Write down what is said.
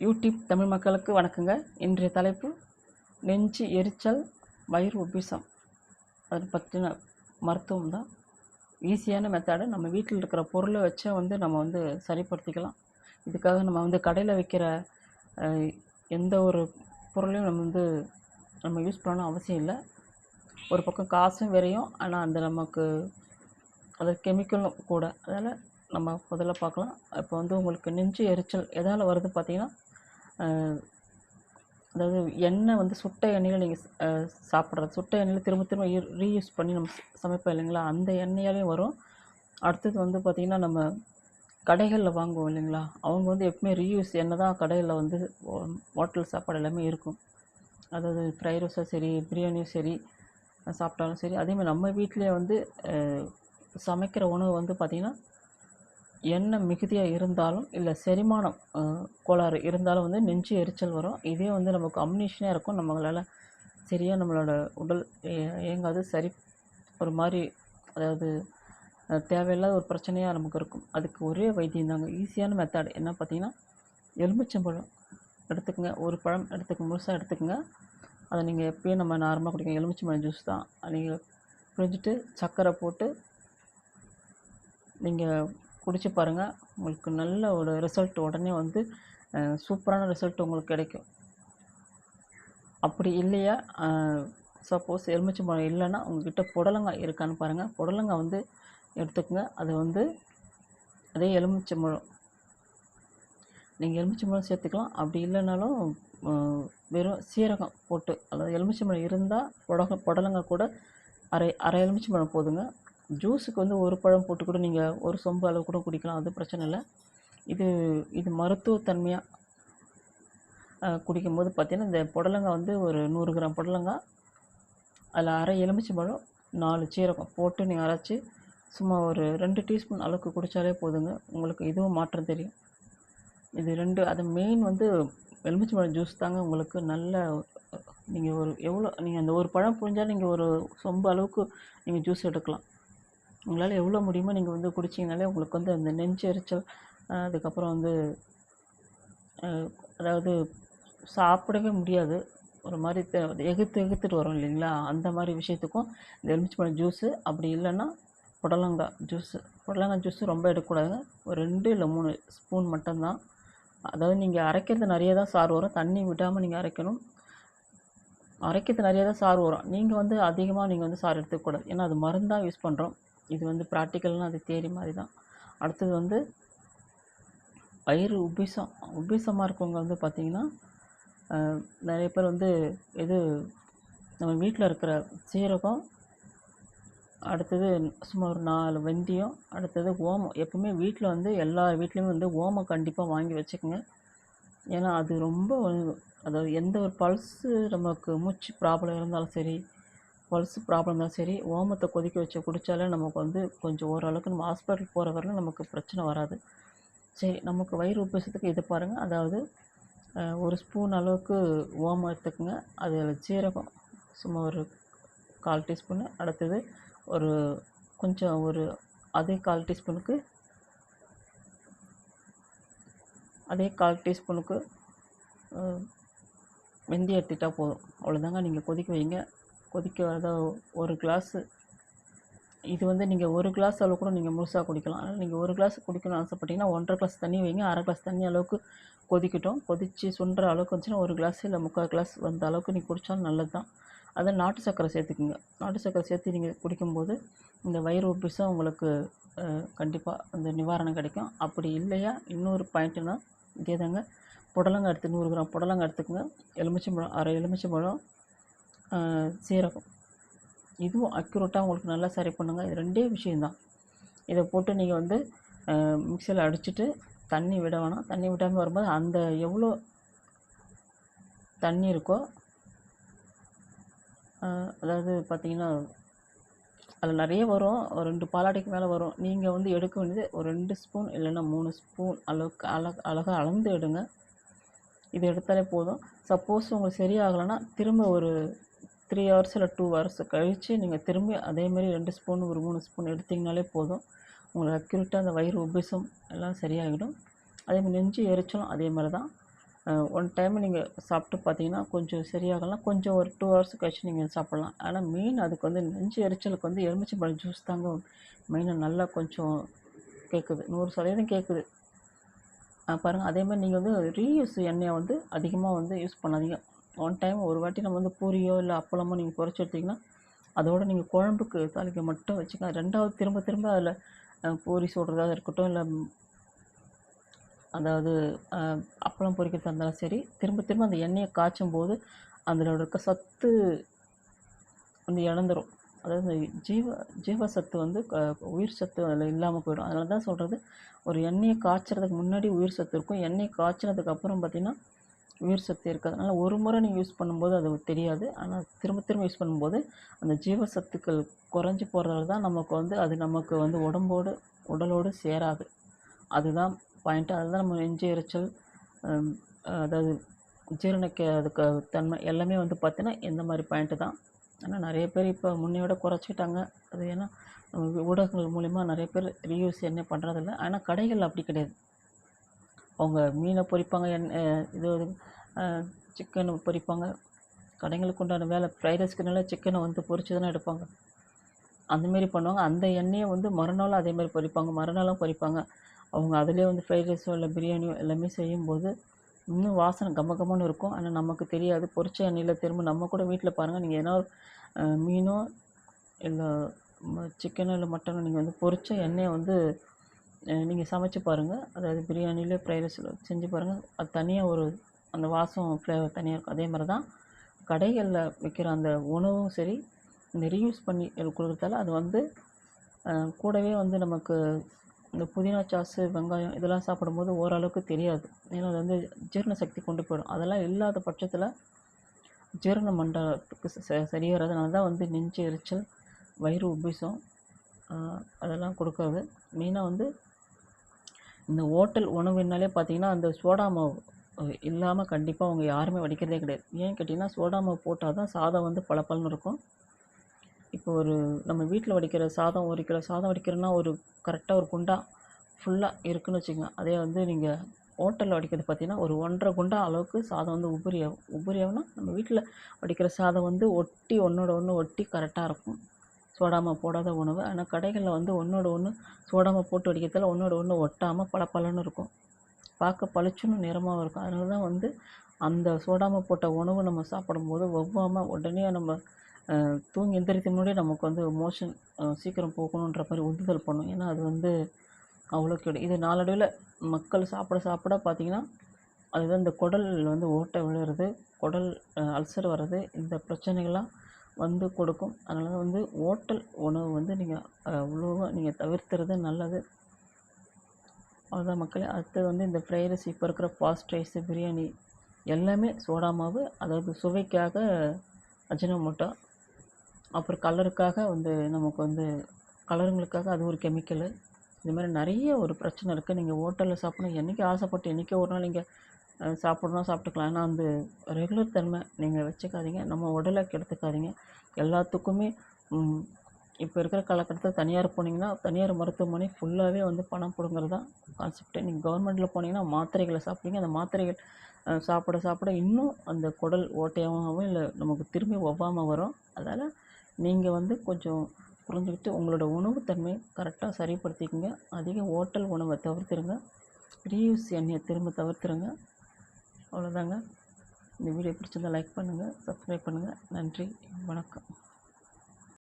YouTube Tamil மக்களுக்கு வணக்கங்க. இன்றைய தலைப்பு நெஞ்சு எரிச்சல், வயிறு உப்பிசம். அதை பற்றின மருத்துவம் தான். ஈஸியான மெத்தடு. நம்ம வீட்டில் இருக்கிற பொருளை வச்சே நம்ம சரிப்படுத்திக்கலாம். இதுக்காக நம்ம கடையில் விற்கிற எந்த ஒரு பொருளையும் நம்ம யூஸ் பண்ணணும் அவசியம் இல்லை. ஒரு பக்கம் காசும் விரையும், ஆனால் நமக்கு அது கெமிக்கலும் கூட. அதனால் நம்ம முதல்ல பார்க்கலாம். இப்போ உங்களுக்கு நெஞ்சு எரிச்சல் எதால் வருது பார்த்தீங்கன்னா, அதாவது எண்ணெய் சுட்ட எண்ணெயில் நீங்கள் சாப்பிட்றது, சுட்ட எண்ணெயில் திரும்ப திரும்ப ரீயூஸ் பண்ணி நம்ம சமைப்போம் இல்லைங்களா, அந்த எண்ணெயாலையும் வரும். அடுத்தது பார்த்திங்கன்னா, நம்ம கடைகளில் வாங்குவோம் இல்லைங்களா, அவங்க எப்பவுமே ரீயூஸ் எண்ணெய் தான் கடையில் ஹோட்டல் சாப்பாடு எல்லாமே இருக்கும். அதாவது ஃப்ரைட் ரைஸும் சரி, பிரியாணியும் சரி சாப்பிட்டாலும் சரி, அதேமாதிரி நம்ம வீட்டிலே சமைக்கிற உணவு பார்த்திங்கன்னா, எண்ணெய் மிகுதியாக இருந்தாலும் இல்லை செரிமானம் கோளாறு இருந்தாலும் நெஞ்சு எரிச்சல் வரும். இதே நமக்கு அம்னீஷனாக இருக்கும். நம்மளால் சரியாக நம்மளோட உடல் இயங்காது. ஒரு மாதிரி, அதாவது தேவையில்லாத ஒரு பிரச்சனையாக நமக்கு இருக்கும். அதுக்கு ஒரே வைத்தியம் தாங்க, ஈஸியான மெத்தட். என்ன பார்த்தீங்கன்னா, எலுமிச்சம்பழம் எடுத்துக்கங்க. ஒரு பழம் முழுசாக எடுத்துக்கங்க. அதை நீங்கள் எப்பயும் நம்ம நார்மலாக குடிக்கணும். எலுமிச்சம்பழம் ஜூஸ் தான். நீங்கள் புழிஞ்சிட்டு சர்க்கரை போட்டு நீங்கள் குடிச்சு பாருங்கள். உங்களுக்கு நல்ல ஒரு ரிசல்ட் உடனே சூப்பரான ரிசல்ட் உங்களுக்கு கிடைக்கும். அப்படி இல்லையா, சப்போஸ் எலுமிச்சம்பழம் இல்லைன்னா உங்கள்கிட்ட புடலங்காய் இருக்கான்னு பாருங்கள். புடலங்காய் எடுத்துக்கங்க. அது அதே எலுமிச்சம்பழம் நீங்கள் எலுமிச்சம்பழம் சேர்த்துக்கலாம். அப்படி இல்லைனாலும் வெறும் சீரகம் போட்டு, அதாவது எலுமிச்சம்பழம் இருந்தால் புடலங்காய் கூட அரை எலுமிச்சம்பழம் போதுங்க. ஜூஸுக்கு ஒரு பழம் போட்டு கூட நீங்கள் ஒரு சொம்பு அளவு கூட குடிக்கலாம். அது பிரச்சனை இல்லை. இது மருத்துவத்தன்மையாக குடிக்கும்போது பார்த்தீங்கன்னா, இந்த புடலங்காய் ஒரு 100 கிராம் புடலங்காய், அதில் அரை எலுமிச்சம்பழம், 4 சீரகம் போட்டு நீங்கள் அரைச்சி சும்மா ஒரு 2 டீஸ்பூன் அளவுக்கு குடித்தாலே போதுங்க. உங்களுக்கு இதுவும் மாற்றம் தெரியும். இது 2 அது மெயின் எலுமிச்சம்பழம் ஜூஸ் தாங்க உங்களுக்கு நல்ல. நீங்கள் நீங்கள் அந்த ஒரு பழம் புழிஞ்சால் நீங்கள் ஒரு சொம்பு அளவுக்கு நீங்கள் ஜூஸ் எடுக்கலாம். உங்களால் எவ்வளோ முடியுமோ நீங்கள் குடிச்சிங்கனாலே உங்களுக்கு அந்த நெஞ்சு எரிச்சல், அதுக்கப்புறம் அதாவது சாப்பிடவே முடியாது, ஒரு மாதிரி எகுத்துட்டு வரும் இல்லைங்களா, அந்த மாதிரி விஷயத்துக்கும் இந்த எலுமிச்சம்பழம் ஜூஸு. அப்படி இல்லைன்னா புடலங்காய் ஜூஸு ரொம்ப எடுக்கக்கூடாதுங்க. ஒரு 2 இல்லை 3 ஸ்பூன் மட்டும்தான். அதாவது நீங்கள் அரைக்கிறது நிறைய தான் சாறு வரும். தண்ணி விடாமல் நீங்கள் அரைக்கணும். அரைக்கிறது நிறைய தான் சாறு வரும். நீங்கள் அதிகமாக நீங்கள் சாறு எடுத்துக்கூடாது. ஏன்னா அது மருந்தாக யூஸ் பண்ணுறோம். இது ப்ராக்டிக்கல்னால் அது தியரி மாதிரி தான். அடுத்தது வயிறு உப்பிசமாக இருக்கவங்க பார்த்திங்கன்னா, நிறைய பேர் இது நம்ம வீட்டில் இருக்கிற சீரகம், அடுத்தது சும்மா ஒரு 4 வெந்தயம், அடுத்தது ஓமம். எப்பவுமே வீட்டில் எல்லார் வீட்லேயுமே ஓமம் கண்டிப்பாக வாங்கி வச்சுக்கோங்க. ஏன்னா அது ரொம்ப அதாவது எந்த ஒரு பல்ஸு நமக்கு மூச்சு ப்ராப்ளம் இருந்தாலும் சரி, பல்ஸ் ப்ராப்ளம் இருந்தாலும் சரி, ஓமத்தை கொதிக்க வச்சு குடித்தாலே நமக்கு கொஞ்சம் ஓரளவுக்கு நம்ம ஹாஸ்பிட்டல் போகிற வரைக்கும் நமக்கு பிரச்சனை வராது. சரி, நமக்கு வயிறு உப்பிசத்துக்கு இது பாருங்கள். அதாவது ஒரு ஸ்பூன் அளவுக்கு ஓமம் எடுத்துக்கோங்க. அதில் சீரகம் சும்மா ஒரு 1/4 டீஸ்பூனு, அடுத்தது கொஞ்சம் அதே 1/4 டீஸ்பூனுக்கு வெந்தயம் எடுத்துக்கிட்டால் போதும். அவ்வளோதாங்க. நீங்கள் கொதிக்க வைங்க. கொதிக்க ஒரு கிளாஸு, இது நீங்கள் ஒரு கிளாஸ் அளவு கூட நீங்கள் முழுசாக குடிக்கலாம். அதனால் நீங்கள் ஒரு கிளாஸ் குடிக்கணும்னு ஆசைப்பட்டீங்கன்னா 1/2 கிளாஸ் தண்ணி வைங்க. அரை கிளாஸ் தண்ணி அளவுக்கு கொதிக்கட்டும். கொதித்து சுண்டுற அளவுக்கு வந்துச்சுன்னா ஒரு கிளாஸ் இல்லை 3/4 கிளாஸ் வந்த அளவுக்கு நீங்கள் குடித்தாலும் நல்லது தான். அதில் நாட்டு சர்க்கரை சேர்த்துக்குங்க. நாட்டு சர்க்கரை சேர்த்து நீங்கள் குடிக்கும்போது இந்த வயிறு உப்பிசம் உங்களுக்கு கண்டிப்பாக அந்த நிவாரணம் கிடைக்கும். அப்படி இல்லையா, இன்னொரு பாயிண்ட்டுன்னா இதே தாங்க. புடலங்காய் 100 கிராம் புடலங்காய் எடுத்துக்கோங்க. எலுமிச்சம்பழம், அரை எலுமிச்சம்பழம், சீரகம். இதுவும் அக்யூரேட்டாக உங்களுக்கு நல்லா சரி பண்ணுங்க. இது 2 விஷயந்தான். இதை போட்டு நீங்கள் மிக்சியில் அடிச்சுட்டு தண்ணி விட வேணாம். தண்ணி விடாமல் வரும்போது அந்த எவ்வளோ தண்ணி இருக்கோ, அதாவது பார்த்திங்கன்னா அதில் நிறைய வரும். ஒரு 2 பாலாடைக்கு மேலே வரும். நீங்கள் எடுக்க வேண்டியது ஒரு 2 ஸ்பூன் இல்லைன்னா 3 ஸ்பூன் அளவுக்கு அழகாக அளந்து எடுங்க. இது எடுத்தாலே போதும். சப்போஸ் உங்களுக்கு சரியாகலைன்னா திரும்ப ஒரு 3 ஹவர்ஸ் இல்லை 2 ஹவர்ஸ் கழித்து நீங்கள் திரும்பி அதேமாதிரி 2 ஸ்பூன் ஒரு 3 ஸ்பூன் எடுத்திங்கனாலே போதும். உங்களுக்கு அக்யூரேட்டாக அந்த வயிறு உப்பிசம் எல்லாம் சரியாகிடும். அதேமாதிரி நெஞ்சு எரிச்சலும் அதே மாதிரி தான். ஒன் டைம் நீங்கள் சாப்பிட்டு பார்த்தீங்கன்னா கொஞ்சம் சரியாகலாம். கொஞ்சம் ஒரு 2 ஹவர்ஸ் கழிச்சு நீங்கள் சாப்பிட்லாம். ஆனால் மெயின் அதுக்கு வந்து நெஞ்சு எரிச்சலுக்கு வந்து எலுமிச்சம்பழம் ஜூஸ் தாங்க மெயினாக நல்லா கொஞ்சம் கேட்குது. 100% கேட்குது. பாருங்கள், அதேமாதிரி நீங்கள் வந்து ரீயூஸ் எண்ணெயை வந்து அதிகமாக வந்து யூஸ் பண்ணாதீங்க. ஒன் டைம் ஒரு வாட்டி நம்ம வந்து பூரியோ இல்லை அப்பளமோ நீங்கள் பொரிச்சு எடுத்தீங்கன்னா அதோட நீங்கள் குழம்புக்கு தாளிக்க மட்டும் வச்சுக்கலாம். 2வது திரும்ப திரும்ப அதில் பூரி சுடுறதா இருக்கட்டும், இல்லை அதாவது அப்பளம் பொரிக்கிறதா இருந்தாலும் சரி, திரும்ப திரும்ப அந்த எண்ணெயை காய்ச்சும் போது அதில் இருக்க சத்து வந்து இழந்துரும். அதாவது ஜீவசத்து வந்து உயிர் சத்து அதில் இல்லாமல் போயிடும். அதனால தான் சொல்கிறது, ஒரு எண்ணெயை காய்ச்சறதுக்கு முன்னாடி உயிர் சத்து இருக்கும். எண்ணெயை காய்ச்சினதுக்கப்புறம் பார்த்திங்கன்னா உயிர் சத்து இருக்காது. அதனால் ஒரு முறை நீங்கள் யூஸ் பண்ணும்போது அது தெரியாது. ஆனால் திரும்ப திரும்ப யூஸ் பண்ணும்போது அந்த ஜீவசத்துக்கள் குறைஞ்சி போகிறதால தான் நமக்கு வந்து அது நமக்கு வந்து உடலோடு சேராது. அதுதான் பாயிண்ட்டு. அதுதான் நம்ம நெஞ்சு எரிச்சல், அதாவது ஜீரணிக்க அதுக்கு தன்மை எல்லாமே வந்து பார்த்திங்கன்னா இந்த மாதிரி பாயிண்ட்டு தான். ஆனால் நிறைய பேர் இப்போ முன்னையோட குறைச்சிக்கிட்டாங்க. அது ஏன்னா ஊடகங்கள் மூலிமா நிறைய பேர் ரீயூஸ் என்ன பண்ணுறதில்ல. ஆனால் கடைகள் அப்படி கிடையாது. அவங்க மீனை பொரிப்பாங்க, இது சிக்கன் பொரிப்பாங்க. கடைங்களுக்கு உண்டான வேலை ஃப்ரைட் ரைஸ்க்குனால சிக்கனை வந்து பொரிச்சு தானே எடுப்பாங்க. அந்தமாரி பண்ணுவாங்க. அந்த எண்ணெயை வந்து மறுநாளும் அதேமாதிரி பொரிப்பாங்க, மறுநாளும் பொரிப்பாங்க. அவங்க அதிலே வந்து ஃப்ரைட் ரைஸோ இல்லை பிரியாணியோ எல்லாமே செய்யும்போது இன்னும் வாசனை கமகமன்னு இருக்கும். ஆனால் நமக்கு தெரியாது. பொரிச்ச எண்ணெயில் திரும்ப நம்ம கூட வீட்டில் பாருங்கள், நீங்கள் ஏன்னா மீனோ இல்லை சிக்கனோ இல்லை மட்டனோ நீங்கள் வந்து பொரிச்ச எண்ணெயை வந்து நீங்கள் சமைச்சு பாருங்கள். அதாவது பிரியாணியிலே ஃப்ரைட் ரைஸில் செஞ்சு பாருங்கள். அது தனியாக ஒரு அந்த வாசம் ஃப்ளேவர் தனியாக இருக்கும். அதே மாதிரி தான் கடைகளில் விற்கிற அந்த உணவும் சரி, இந்த ரீயூஸ் பண்ணி கொடுக்குறதால அது வந்து கூடவே வந்து நமக்கு இந்த புதினா சாஸு, வெங்காயம் இதெல்லாம் சாப்பிடும்போது ஓரளவுக்கு தெரியாது. ஏன்னா அது வந்து ஜீரண சக்தி கொண்டு போயிடும். அதெல்லாம் இல்லாத பட்சத்தில் ஜீரண மண்டலத்துக்கு சரி வராது. அதனால தான் வந்து நெஞ்சு எரிச்சல், வயிறு உப்பிசம் அதெல்லாம் கொடுக்காது. மெயினாக வந்து இந்த ஹோட்டல் உணவுனாலே பார்த்திங்கன்னா அந்த சோடா மாவு இல்லாமல் கண்டிப்பாக அவங்க யாருமே வடிக்கிறதே கிடையாது. ஏன்னு கேட்டிங்கன்னா சோடா மாவு போட்டால் தான் சாதம் வந்து பளபளன்னு இருக்கும். இப்போ ஒரு நம்ம வீட்டில் வடிக்கிற சாதம், 1 கிலோ சாதம் வடிக்கிறோன்னா ஒரு கரெக்டாக ஒரு குண்டா ஃபுல்லாக இருக்குதுன்னு வச்சுக்கோங்க. அதே வந்து நீங்கள் ஹோட்டலில் வடிக்கிறது பார்த்திங்கன்னா ஒரு 1.5 குண்டா அளவுக்கு சாதம் வந்து உபரியாகும்னா நம்ம வீட்டில் வடிக்கிற சாதம் வந்து ஒட்டி ஒன்றோட ஒன்று ஒட்டி கரெக்டாக இருக்கும், சோடாமா போடாத உணவு. ஆனால் கடைகளில் வந்து ஒன்றோட ஒன்று சோடாமா போட்டு வடிக்கிறதால ஒன்றோட ஒன்று ஒட்டாமல் பளபளன்னு இருக்கும், பார்க்க பளிச்சுன்னு நிறமாகவும் இருக்கும். அதனால தான் வந்து அந்த சோடாமா போட்ட உணவு நம்ம சாப்பிடும்போது ஒவ்வாமல் உடனே நம்ம தூங்கி எந்திரிக்க முன்னாடியே நமக்கு வந்து மோஷன் சீக்கிரம் போகணுன்ற மாதிரி உந்துதல் பண்ணும். ஏன்னா அது வந்து அவ்வளோ கெடு. இது நாளடைவில் மக்கள் சாப்பிட பார்த்திங்கன்னா அதுதான் இந்த குடல் வந்து ஓட்டை விழுறது, குடல் அல்சர் வர்றது, இந்த பிரச்சனைகள்லாம் வந்து கொடுக்கும். அதனால் வந்து ஹோட்டல் உணவு வந்து நீங்கள் அவ்வளோவா நீங்கள் தவிர்த்துறது நல்லது. அவ்வளோதான் மக்களே. அடுத்தது வந்து இந்த ஃப்ரைட் ரைஸ், இப்போ இருக்கிற ஃபாஸ்ட் ரைஸு, பிரியாணி எல்லாமே சோடா மாவு. அதாவது சுவைக்காக அஜினோமோட்டோ, அப்புறம் கலருக்காக வந்து நமக்கு வந்து கலருங்களுக்காக அது ஒரு கெமிக்கலு. இது மாதிரி நிறைய ஒரு பிரச்சனை இருக்குது. நீங்கள் ஹோட்டலில் சாப்பிடணும் என்றைக்கு ஆசைப்பட்டு என்றைக்கோ ஒரு நாள் நீங்கள் சாப்பிட்ணும் சாப்பிட்டுக்கலாம். ஆனால் அந்த ரெகுலர் தன்மை நீங்கள் வச்சுக்காதீங்க. நம்ம உடலை கெடுத்துக்காதீங்க. எல்லாத்துக்குமே இப்போ இருக்கிற காலகட்டத்தில் தனியார் போனீங்கன்னா தனியார் மருத்துவமனை ஃபுல்லாகவே வந்து பணம் பிடுங்குறது தான் கான்செப்ட்டு. நீங்கள் கவர்மெண்ட்டில் போனீங்கன்னா மாத்திரைகளை சாப்பிடுவீங்க. அந்த மாத்திரைகள் சாப்பிட இன்னும் அந்த குடல் ஓட்டையாகவும் இல்லை நமக்கு திரும்பி ஒவ்வாமல் வரும். அதனால் நீங்கள் வந்து கொஞ்சம் புரிஞ்சுக்கிட்டு உங்களோட உணவு தன்மை கரெக்டாக சரிப்படுத்திக்கங்க. அதிக ஹோட்டல் உணவை தவிர்த்துருங்க. ரீயூஸ் எண்ணெயை திரும்ப தவிர்த்துருங்க. அவ்வளோதாங்க. இந்த வீடியோ பிடிச்சிருந்தால் லைக் பண்ணுங்கள், சப்ஸ்கிரைப் பண்ணுங்கள். நன்றி, வணக்கம்.